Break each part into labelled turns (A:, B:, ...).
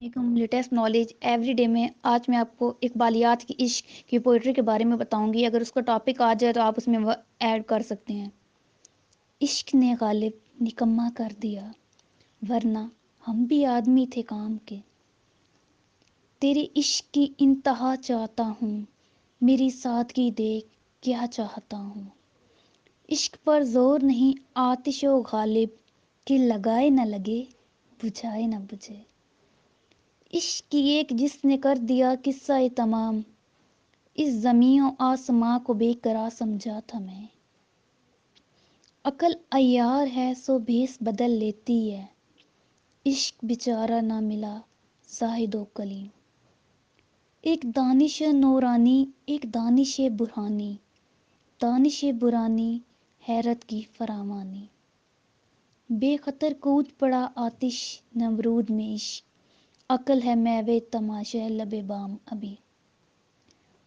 A: Latest knowledge every day میں آج میں آپ کو اقبالیات کی عشق کی پوئٹری کے بارے میں بتاؤں گی۔ اگر اس کا ٹاپک آ جائے تو آپ اس میں ایڈ کر سکتے ہیں۔ عشق نے غالب نکما کر دیا، ورنہ ہم بھی آدمی تھے کام کے۔ تیرے عشق کی انتہا چاہتا ہوں، میری سادگی دیکھ کیا چاہتا ہوں۔ عشق پر زور نہیں آتش و غالب، کہ لگائے نہ لگے بجھائے نہ بجھے۔ عشق کی ایک جس نے کر دیا قصہ تمام، اس زمین و آسماں کو بے قرار سمجھا تھا میں۔ عقل عیار ہے سو بھیس بدل لیتی ہے، عشق بیچارہ نہ ملا زاہد و کلیم۔ ایک دانش نورانی ایک دانش برہانی، دانش برانی حیرت کی فراوانی۔ بے خطر کود پڑا آتش نمرود میں عشق، عقل ہے میوے تماشا لب بام ابھی۔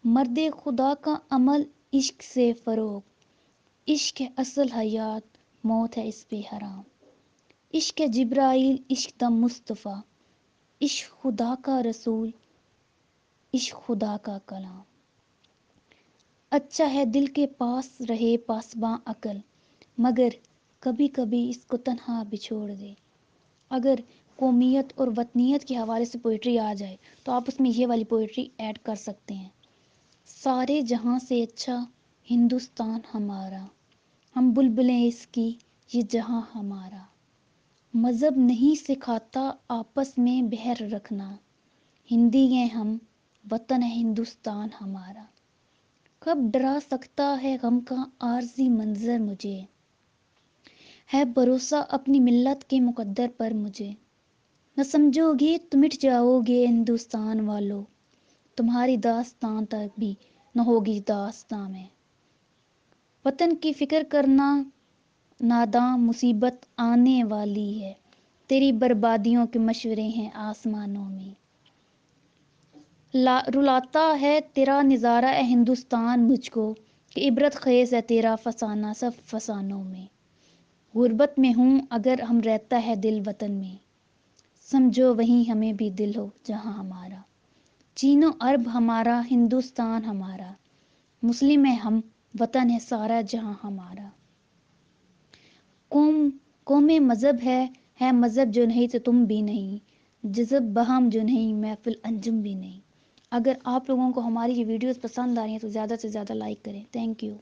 A: مرد خدا کا عمل عشق سے فروغ، عشق ہے اصل حیات موت ہے اس پہ حرام۔ عشق ہے جبرائیل عشق دم مصطفیٰ، عشق خدا کا رسول عشق خدا کا کلام۔ اچھا ہے دل کے پاس رہے پاسباں عقل، مگر کبھی کبھی اس کو تنہا بچھوڑ دے۔ اگر قومیت اور وطنیت کے حوالے سے پوئٹری آ جائے تو آپ اس میں یہ والی پوئٹری ایڈ کر سکتے ہیں۔ سارے جہاں سے اچھا ہندوستان ہمارا، ہم بلبلیں اس کی یہ جہاں ہمارا۔ مذہب نہیں سکھاتا آپس میں بہر رکھنا، ہندی ہیں ہم وطن ہے ہندوستان ہمارا۔ کب ڈرا سکتا ہے غم کا عارضی منظر مجھے، ہے بھروسہ اپنی ملت کے مقدر پر مجھے۔ نہ سمجھو گے تو مٹ جاؤ گے ہندوستان والو، تمہاری داستان تک بھی نہ ہوگی داستان میں۔ وطن کی فکر کرنا ناداں مصیبت آنے والی ہے، تیری بربادیوں کے مشورے ہیں آسمانوں میں۔ رلاتا ہے تیرا نظارہ اے ہندوستان مجھ کو، کہ عبرت خیز ہے تیرا فسانہ سب فسانوں میں۔ غربت میں ہوں اگر ہم رہتا ہے دل وطن میں، سمجھو وہیں ہمیں بھی دل ہو جہاں ہمارا۔ چین و عرب ہمارا ہندوستان ہمارا، مسلم ہے ہم وطن ہے سارا جہاں ہمارا۔ قوم مذہب ہے مذہب جو نہیں تو تم بھی نہیں، جذب بہم جو نہیں محفل انجم بھی نہیں۔ اگر آپ لوگوں کو ہماری یہ ویڈیوز پسند آ رہی ہیں تو زیادہ سے زیادہ لائک کریں۔ Thank you.